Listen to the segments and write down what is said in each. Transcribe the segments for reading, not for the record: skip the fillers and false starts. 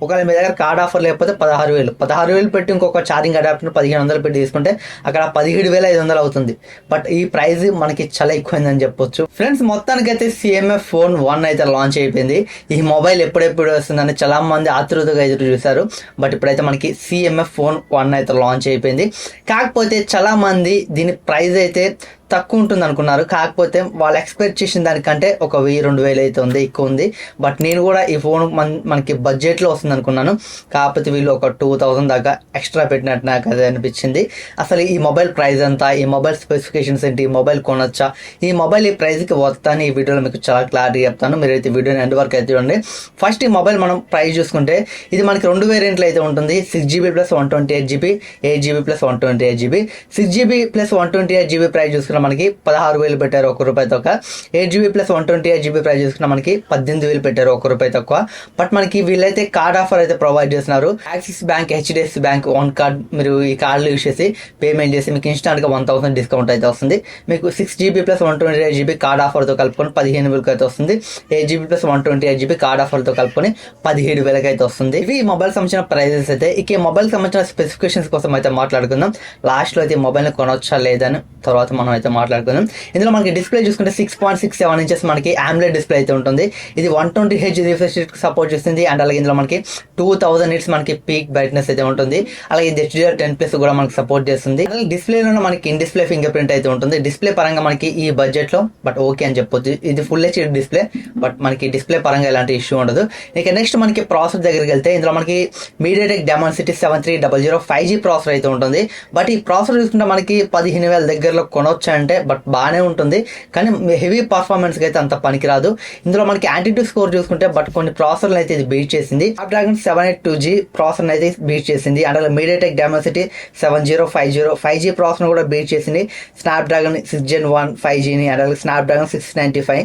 ఒకవేళ మీ దగ్గర card offer లేకపోతే 16,000 పెట్టి ఇంకొక ఛార్జింగ్ అడాప్టర్ 1,500 పెట్టి తీసుకుంటే అక్కడ 17,500 అవుతుంది. బట్ ఈ ప్రైస్ మనకి చాలా ఎక్కువైందని చెప్పొచ్చు. ఫ్రెండ్స్, మొత్తానికి అయితే CMF ఫోన్ 1 అయితే లాంచ్ అయిపోయింది. ఈ మొబైల్ ఎప్పుడెప్పుడు వస్తుందని చాలా మంది ఆతృతగా ఎదురు చూశారు. బట్ ఇప్పుడైతే మనకి CMF ఫోన్ 1 అయితే లాంచ్ అయిపోయింది. కాకపోతే చాలా మంది దీని ప్రైస్ అయితే తక్కువ ఉంటుంది అనుకున్నారు. కాకపోతే వాళ్ళు ఎక్స్పెక్ట్ చేసిన దానికంటే ఒక 1,000-2,000 అయితే ఉంది, ఎక్కువ ఉంది. బట్ నేను కూడా ఈ ఫోన్ మనకి బడ్జెట్లో వస్తుంది అనుకున్నాను. కాకపోతే వీళ్ళు ఒక 2,000 దాకా ఎక్స్ట్రా పెట్టినట్టు నాకు అది అనిపించింది. అసలు ఈ మొబైల్ ప్రైస్ ఎంత, ఈ మొబైల్ స్పెసిఫికేషన్స్ ఏంటి, ఈ మొబైల్ కొనొచ్చా, ఈ మొబైల్ ఈ ప్రైస్కి వస్తాను ఈ వీడియోలో మీకు చాలా క్లారిటీ చెప్తాను. మీరైతే వీడియోని ఎండ్ వరకు అయితే చూడండి. ఫస్ట్ ఈ మొబైల్ మనం ప్రైస్ చూసుకుంటే ఇది మనకి 2 వేరియంట్లు అయితే ఉంటుంది. 6GB + 128GB, 8GB + 128GB. 6GB + 128GB price చూసుకున్న మనకి 16,000 పెట్టారు, ₹1 తక్కువ. 8GB + 128GB ప్రైస్ చూసుకున్న మనకి 18,000 పెట్టారు, ₹1 తక్కువ. బట్ మనకి వీళ్ళైతే కార్డ్ ఆఫర్ అయితే ప్రొవైడ్ చేస్తున్నారు. Axis bank, HDFC bank 1 card, మీరు ఈ కార్డులు యూస్ చేసి పేమెంట్ చేసి మీకు ఇన్స్టాంట్ గా 1,000 డిస్కౌంట్ అయితే వస్తుంది. మీకు 6GB + 128GB కార్డ్ ఆఫర్ తో కలుపుకొని 15,000 అయితే వస్తుంది. 8GB + 128GB కార్డ్ ఆఫర్ తో కలుపుకొని 17,000 అయితే వస్తుంది. ఇవి ఈ మొబైల్ సంబంధించిన ప్రైజెస్ అయితే. ఇక ఈ మొబైల్ సంబంధించిన స్పెసిఫికేషన్స్ కోసం అయితే మాట్లాడుకుందాం. లాస్ట్ లో అయితే ఈ మొబైల్ ని కొనొచ్చా లేదని తర్వాత మనం అయితే మాట్లాడుకుందాం. ఇందులో మనకి డిస్ప్లే చూసుకుంటే 6.67 ఇంచెస్ మనకి AMOLED డిస్ప్లే అయితే ఉంటుంది. ఇది 120Hz రిఫ్రెష్ రేట్ సపోర్ట్ చేస్తుంది. అండ్ అలాగే ఇందులో మనకి 2000 nits మనకి పీక్ బ్రైట్నెస్ అయితే ఉంటుంది. అలాగే ఇది HDR10+ కూడా మనకి సపోర్ట్ చేస్తుంది. అలాగే డిస్ప్లేలో మనకి ఇన్ డిస్ప్లే ఫింగర్ ప్రింట్ అయితే ఉంటుంది. డిస్ప్లే పరంగా మనకి ఈ బడ్జెట్ లో బట్ ఓకే అని చెప్పొచ్చు. ఇది ఫుల్ HD డిస్ప్లే, బట్ మనకి డిస్ప్లే పరంగా ఎలాంటి ఇష్యూ ఉండదు. ఇక నెక్స్ట్ మనకి ప్రాసెసర్ దగ్గరికి వెళ్తే ఇందులో మనకి MediaTek Dimensity 7300 5G ప్రాసెసర్ అయితే ఉంటుంది. బట్ ఈ ప్రాసెసర్ చూసుకుంటే మనకి 15,000 దగ్గరలో కొనొచ్చు అంటే బట్ బాగానే ఉంటుంది. కానీ హెవీ పర్ఫార్మెన్స్ కి అయితే అంత పనికిరాదు. ఇందులో మనకి యాంటిట్యూడ్ స్కోర్ చూసుకుంటే బట్ కొన్ని ప్రాసెసర్లు అయితే ఇది బీట్ చేసింది. Snapdragon 782G ప్రాసెసర్ అయితే బీట్ చేసింది. అండ్ అలాగే MediaTek Dimensity 7050 5G ప్రాసెసర్ కూడా బీట్ చేసింది. Snapdragon 6 Gen 1 5Gని, అండ్ అలాగే Snapdragon 695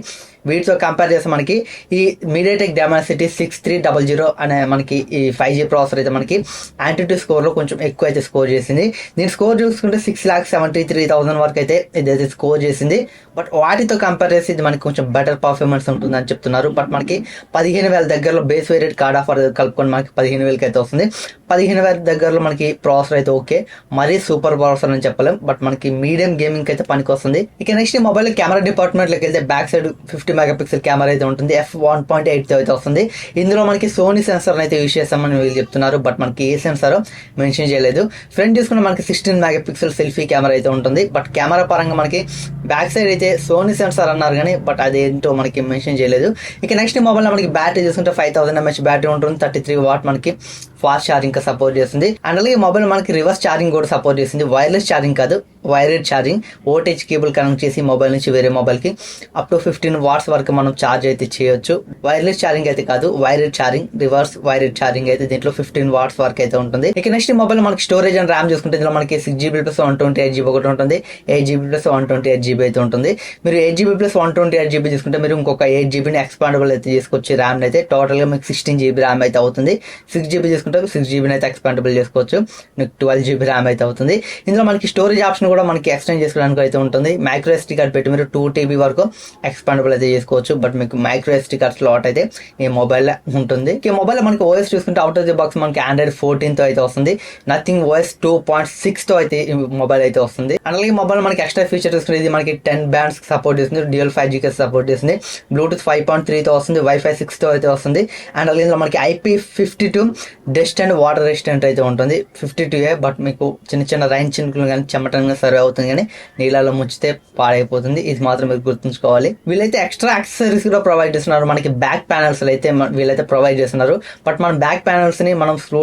వీటితో కంపేర్ చేస్తే మనకి ఈ MediaTek Dimensity 6300 అనే మనకి ఈ 5G ప్రాసెసర్ అయితే మనకి యాంటిట్యూడ్ స్కోర్ లో కొంచెం ఎక్కువ అయితే స్కోర్ చేసింది. దీని స్కోర్ చూసుకుంటే 6,73,000 వరకు అయితే ఇదైతే స్కోర్ చేసింది. బట్ వాటితో కంపేర్ చేసి ఇది మనకి కొంచెం బెటర్ పర్ఫార్మెన్స్ ఉంటుందని చెప్తున్నారు. బట్ మనకి 15,000 దగ్గరలో బేస్ వేరియంట్ కార్డ్ ఆఫర్ కలుపుకొని మనకి 15,000 అయితే వస్తుంది. 15,000 దగ్గరలో మనకి ప్రాసెసర్ అయితే ఓకే, మరీ సూపర్ ప్రాసెసర్ అని చెప్పలేం, బట్ మనకి మీడియం గేమింగ్ అయితే పనికి వస్తుంది. ఇక నెక్స్ట్ మొబైల్ కెమెరా డిపార్ట్మెంట్ లోకి వెళ్తే బ్యాక్ సైడ్ 50 మెగాపిక్సెల్ కెమెరా అయితే ఉంటుంది. f1.8 తో అయితే వస్తుంది. ఇందులో మనకి సోనీ సెన్సార్ అయితే యూజ్ చేస్తామని వీళ్ళు చెప్తున్నారు. బట్ మనకి ఏ సెన్సార్ మెన్షన్ చేయలేదు. ఫ్రంట్ చూసుకుంటే మనకి 16 మెగాపిక్సెల్ సెల్ఫీ కెమెరా అయితే ఉంటుంది. బట్ కెమెరా పరంగా మనకి బ్యాక్ సైడ్ అయితే సోనీ సెన్సార్ అన్నారు కానీ బట్ అదేంటో మనకి మెన్షన్ చేయలేదు. ఇక నెక్స్ట్ మొబైల్ లో మనకి బ్యాటరీ చూసుకుంటే 5000 mAh బ్యాటరీ ఉంటుంది. 33 వాట్ మనకి ఫాస్ట్ ఛార్జింగ్ సపోర్ట్ చేస్తుంది. అండ్ అలాగే మొబైల్ మనకి రివర్స్ ఛార్జింగ్ కూడా సపోర్ట్ చేస్తుంది. వైర్లెస్ ఛార్జింగ్ కాదు, వైర్డ్ ఛార్జింగ్. ఓటీహెచ్ కేబుల్ కనెక్ట్ చేసి మొబైల్ నుంచి వేరే మొబైల్ కి అప్ టు 15 వాట్స్ వరకు మనం ఛార్జ్ అయితే చేయొచ్చు. వైర్లెస్ ఛార్జింగ్ అయితే కాదు, wired charging, reverse wired charging అయితే దీంట్లో 15 వాట్స్ వరకు అయితే ఉంటుంది. ఇక నెక్స్ట్ మొబైల్ మనకి స్టోరేజ్ అండ్ ర్యామ్ చూసుకుంటే ఇందులో మనకి 6GB + 128GB ఒకటి ఉంటుంది. 8GB + 128GB అయితే ఉంటుంది. మీరు 8GB + 128GB తీసుకుంటే మీరు ఇంకొక 8GBని ఎక్స్పాండబుల్ అయితే చేసుకోవచ్చు. ర్యామ్ అయితే టోటల్ గా మీకు 16GB ర్యామ్ అయితే అవుతుంది. 6GB తీసుకుంటే 6GBని అయితే ఎక్స్పాండబుల్ చేసుకోవచ్చు. మీకు 12GB ర్యామ్ అయితే అవుతుంది. ఇందులో మనకి స్టోరేజ్ ఆప్షన్ కూడా మనకి ఎక్స్టెండ్ చేసుకోవడానికి అయితే ఉంటుంది. మైక్రో SD కార్డ్ పెట్టి మీరు 2TB వరకు ఎక్స్పాండబుల్ అయితే చేసుకోవచ్చు. బట్ మీకు మైక్రో SD కార్డ్ స్లాట్ అయితే ఈ మొబైల్ ఉంటుంది. ఈ మొబైల్ మనకి OS చూసుకుంటే అవుట్ ఆఫ్ ది బాక్స్ మనకి Android 14 తో అయితే వస్తుంది. నథింగ్ OS 2.6 తో అయితే ఈ మొబైల్ అయితే వస్తుంది. అలాగే ఈ మొబైల్ మనకి ఎక్స్ట్రా ఫీచర్ చూసుకుంటే ఇది మనకి 10 bands సపోర్ట్ చేస్తుంది. డ్యూయల్ 5G సపోర్ట్ చేస్తుంది. బ్లూటూత్ 5.3 తో వస్తుంది. Wi-Fi 6 తో అయితే వస్తుంది. అండ్ అలాగే ఇందులో మనకి IP52 dust and water resistant అయితే ఉంటుంది. 52A బట్ మీకు చిన్న చిన్న రైన్ చినుకులు కానీ చెమటంగా సర్వ్ అవుతుంది, కానీ నీళ్ళలో ముంచితే పాడైపోతుంది. ఇది మాత్రం మీరు గుర్తుంచుకోవాలి. వీళ్ళైతే ఎక్స్ట్రా యాక్సెసరీస్ కూడా ప్రొవైడ్ చేస్తున్నారు. మనకి బ్యాక్ ప్యానల్స్ అయితే వీళ్ళైతే ప్రొవైడ్ చేస్తున్నారు. బట్ మన బ్యాక్ ప్యానల్స్ ని మనం స్లో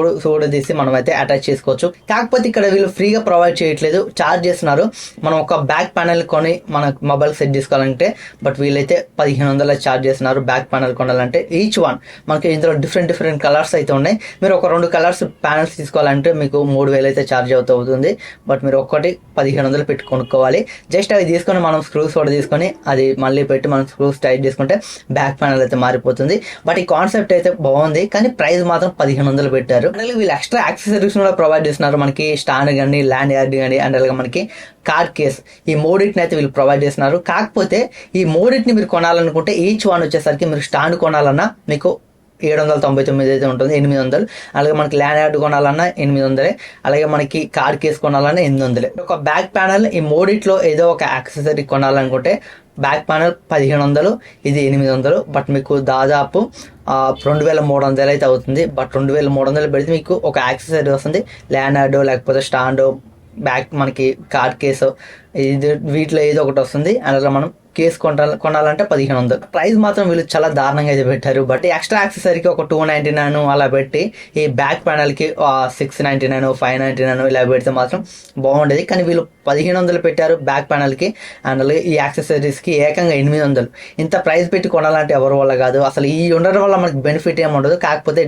తీసి మనం అయితే అటాచ్ చేసుకోవచ్చు. కాకపోతే ఇక్కడ వీళ్ళు ఫ్రీగా ప్రొవైడ్ చేయట్లేదు, చార్జ్ చేస్తున్నారు. మనం ఒక బ్యాక్ ప్యానల్ కొని మన మొబైల్ సెట్ చేసుకోవాలంటే బట్ వీళ్ళైతే 1,500 చార్జ్ చేస్తున్నారు. బ్యాక్ ప్యానల్ కొనాలంటే ఈచ్ వన్ మనకి ఇందులో డిఫరెంట్ కలర్స్ అయితే ఉన్నాయి. మీరు ఒక 2 కలర్స్ ప్యానల్స్ తీసుకోవాలంటే మీకు 3,000 అయితే చార్జ్ అవుతుంది. బట్ మీరు ఒక్కటి 1,500 పెట్టి కొనుక్కోవాలి. జస్ట్ అవి తీసుకొని మనం స్క్రూస్ కూడా తీసుకొని అది మళ్ళీ పెట్టి మనం స్క్రూస్ టైట్ చేసుకుంటే బ్యాక్ ప్యానల్ అయితే మారిపోతుంది. బట్ ఈ కాన్సెప్ట్ అయితే బాగుంది, కానీ ప్రైస్ మాత్రం 1,500 పెట్టారు. అలాగే వీళ్ళు ఎక్స్ట్రా యాక్సెసరీస్ కూడా ప్రొవైడ్ చేస్తున్నారు. మనకి స్టాండ్ కానీ, ల్యాండ్ యార్డ్ కానీ, అండ్ అలాగే మనకి కార్డ్ కేస్, ఈ మూడింటిని అయితే వీళ్ళు ప్రొవైడ్ చేస్తున్నారు. కాకపోతే ఈ మూడింటిని మీరు కొనాలనుకుంటే ఈచ్ వన్ వచ్చేసరికి మీరు స్టాండ్ కొనాలన్నా మీకు 799 అయితే ఉంటుంది, 800. అలాగే మనకి ల్యాండ్ యార్డ్ కొనాలన్నా 800, అలాగే మనకి కార్ కేస్ కొనాలన్నా 800. ఒక బ్యాక్ ప్యానల్ ఈ మూడిట్లో ఏదో ఒక యాక్సెసరీ కొనాలనుకుంటే బ్యాక్ ప్యానల్ 1500, ఇది 800. బట్ మీకు దాదాపు 2300 అయితే అవుతుంది. బట్ 2300 పెడితే మీకు ఒక యాక్సెసరీ వస్తుంది, ల్యాండ్ యార్డ్ లేకపోతే స్టాండ్, బ్యాక్ మనకి కార్ కేసు, ఇది వీటిలో ఏదో ఒకటి వస్తుంది. అలా మనం కేసు కొనాలంటే 1500. ప్రైస్ మాత్రం వీళ్ళు చాలా దారుణంగా అయితే పెట్టారు. బట్ ఎక్స్ట్రా యాక్సెసరీకి ఒక 299 అలా పెట్టి ఈ బ్యాక్ ప్యానల్కి 699, 599 ఇలా పెడితే మాత్రం బాగుండేది. కానీ వీళ్ళు 1500 పెట్టారు బ్యాక్ ప్యానల్కి, అండ్ అలాగే ఈ యాక్సెసరీస్కి ఏకంగా 800. ఇంత ప్రైస్ పెట్టి కొనాలంటే ఎవరి వల్ల కాదు. అసలు ఈ ఉండడం వల్ల మనకి బెనిఫిట్ ఏమి ఉండదు, కాకపోతే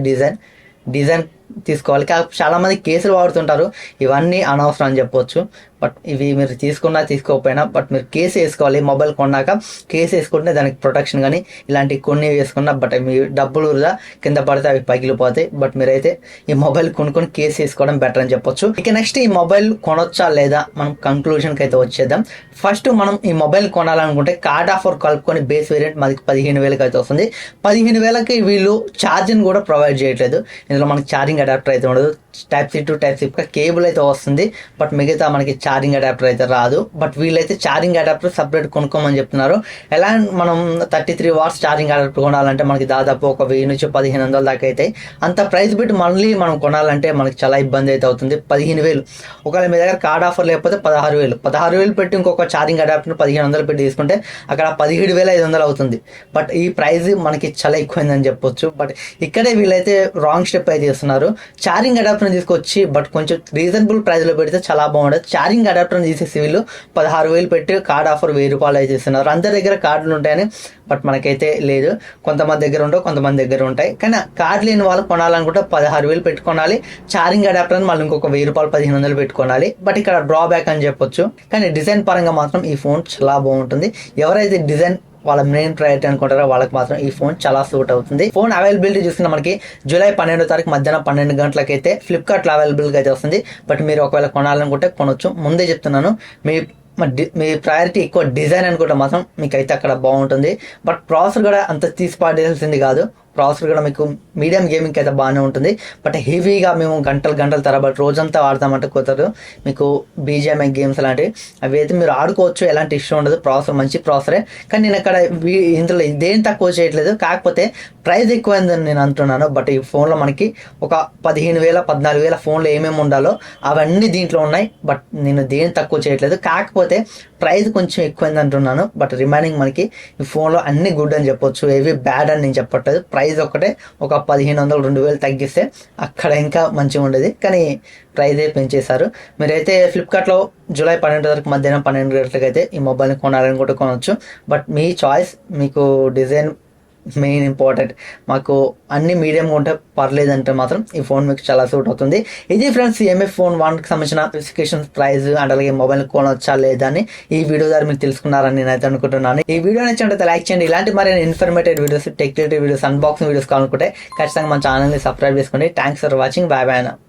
డిజైన్ తీసుకోవాలి. కాకపోతే చాలామంది కేసులు వాడుతుంటారు, ఇవన్నీ అనవసరం అని చెప్పొచ్చు. బట్ ఇవి మీరు తీసుకున్నా తీసుకోకపోయినా బట్ మీరు కేసు వేసుకోవాలి. మొబైల్ కొన్నాక కేసు వేసుకుంటే దానికి ప్రొటెక్షన్ కానీ ఇలాంటి కొన్ని వేసుకున్నా బట్ మీ డబ్బులు వృధా, కింద పడితే అవి పగిలిపోతాయి. బట్ మీరైతే ఈ మొబైల్ కొనుక్కొని కేసు వేసుకోవడం బెటర్ అని చెప్పొచ్చు. ఇక నెక్స్ట్ ఈ మొబైల్ కొనొచ్చా లేదా మనం కంక్లూజన్కి అయితే వచ్చేద్దాం. ఫస్ట్ మనం ఈ మొబైల్ కొనాలనుకుంటే కార్డ్ ఆఫర్ కలుపుకొని బేస్ వేరియంట్ మనకి 15,000 అయితే వస్తుంది. 15,000కి వీళ్ళు ఛార్జింగ్ కూడా ప్రొవైడ్ చేయట్లేదు. ఇందులో మనకి ఛార్జింగ్ అడాప్టర్ అయితే ఉండదు, Type-C to Type-C కేబుల్ అయితే వస్తుంది. బట్ మిగతా మనకి ఛార్జింగ్ అడాప్టర్ అయితే రాదు. బట్ వీళ్ళైతే ఛార్జింగ్ అడాప్టర్ సపరేట్ కొనుక్కోమని చెప్తున్నారు. ఎలా మనం 33 వాట్స్ ఛార్జింగ్ అడాప్టర్ కొనాలంటే మనకి దాదాపు ఒక 1000 నుంచి 1500 దాకా అయితే. అంత ప్రైస్ పెట్టి మళ్ళీ మనం కొనాలంటే మనకి చాలా ఇబ్బంది అయితే అవుతుంది. 15,000 ఒకవేళ మీ దగ్గర కార్డ్ ఆఫర్ లేకపోతే 16,000 పెట్టి ఇంకొక ఛార్జింగ్ అడాప్టర్ 1500 పెట్టి తీసుకుంటే అక్కడ 17,500 అవుతుంది. బట్ ఈ ప్రైస్ మనకి చాలా ఎక్కువైందని చెప్పొచ్చు. బట్ ఇక్కడే వీళ్ళైతే రాంగ్ స్టెప్ అయితే చేస్తున్నారు. ఛార్జింగ్ అడాప్టర్ తీసుకొచ్చి బట్ కొంచెం రీజనబుల్ ప్రైస్ లో పెడితే చాలా బాగుండదు. ఛార్జింగ్ అడాప్టర్ తీసేసి వీళ్ళు 16,000 పెట్టి కార్డ్ ఆఫర్ 1000 రూపాయలు అయితే ఇస్తున్నారు. అందరి దగ్గర కార్డులు ఉంటాయని, బట్ మనకైతే లేదు. కొంతమంది దగ్గర ఉండవు, కొంతమంది దగ్గర ఉంటాయి. కానీ కార్డు లేని వాళ్ళు కొనాలనుకుంటే 16,000 పెట్టుకోవాలి. ఛార్జింగ్ అడాప్టర్ మళ్ళీ ఇంకొక 1000 రూపాయలు 1500 పెట్టుకోవాలి. బట్ ఇక్కడ డ్రాబ్యాక్ అని చెప్పొచ్చు. కానీ డిజైన్ పరంగా మాత్రం ఈ ఫోన్ చాలా బాగుంటుంది. ఎవరైతే డిజైన్ వాళ్ళ మెయిన్ ప్రయారిటీ అనుకుంటారో వాళ్ళకి మాత్రం ఈ ఫోన్ చాలా సూట్ అవుతుంది. ఫోన్ అవైలబిలిటీ చూసుకున్న మనకి జూలై 12వ తారీఖు మధ్యాహ్నం 12 గంటలకైతే ఫ్లిప్కార్ట్లో అవైలబుల్గా అయితే వస్తుంది. బట్ మీరు ఒకవేళ కొనాలనుకుంటే కొనొచ్చు. ముందే చెప్తున్నాను, మీ ప్రయారిటీ ఎక్కువ డిజైన్ అనుకుంటే మాత్రం మీకు అయితే అక్కడ బాగుంటుంది. బట్ ప్రాసెసర్ కూడా అంత తీసి పాడేయాల్సింది కాదు. ప్రాసెసర్ కూడా మీకు మీడియం గేమింగ్కి అయితే బాగానే ఉంటుంది. బట్ హెవీగా మేము గంటల తరబడి రోజంతా వాడతామంటే కుదరదు. మీకు BGMI గేమ్స్ లాంటివి అవి అయితే మీరు ఆడుకోవచ్చు, ఎలాంటి ఇష్యూ ఉండదు. ప్రాసెసర్ మంచి ప్రాసెసరే. కానీ నేను అక్కడ ఇందులో దేని తక్కువ చేయట్లేదు, కాకపోతే ప్రైస్ ఎక్కువైందని నేను అంటున్నాను. బట్ ఈ ఫోన్లో మనకి ఒక 15,000 14,000 ఫోన్లో ఏమేమి ఉండాలో అవన్నీ దీంట్లో ఉన్నాయి. బట్ నేను దేని తక్కువ చేయట్లేదు, కాకపోతే ప్రైస్ కొంచెం ఎక్కువైంది అంటున్నాను. బట్ రిమైనింగ్ మనకి ఈ ఫోన్లో అన్ని గుడ్ అని చెప్పొచ్చు, ఏవి బ్యాడ్ అని నేను చెప్పట్లేదు. ప్రైస్ ఒకటే ఒక 1,500 2,000 తగ్గిస్తే అక్కడ ఇంకా మంచిగా ఉండేది. కానీ ప్రైస్ పెంచేశారు. మీరైతే ఫ్లిప్కార్ట్లో జూలై 12 తారీఖు మధ్యాహ్నం 12 గంటలకు అయితే ఈ మొబైల్ని కొనాలని కూడా కొనవచ్చు. But me choice. మీకు డిజైన్ మెయిన్ ఇంపార్టెంట్. మాకు అన్ని మీడియంగా ఉంటే పర్లేదంటే మాత్రం ఈ ఫోన్ మీకు చాలా సూట్ అవుతుంది. ఇది ఫ్రెండ్స్ CMF ఫోన్ 1కి సంబంధించిన స్పెసిఫికేషన్స్, ప్రైస్ అండ్ అలాగే మొబైల్ కొనొచ్చా లేదా అని ఈ వీడియో ద్వారా మీరు తెలుసుకున్నారని నేనైతే అనుకుంటున్నాను. ఈ వీడియో నచ్చినట్లయితే లైక్ చేయండి. ఇలాంటి మరి informative videos, tech related videos, unboxing videos కావాలనుకుంటే ఖచ్చితంగా మన ఛానల్ని సబ్స్క్రైబ్ చేసుకోండి. Thanks for watching. Bye bye.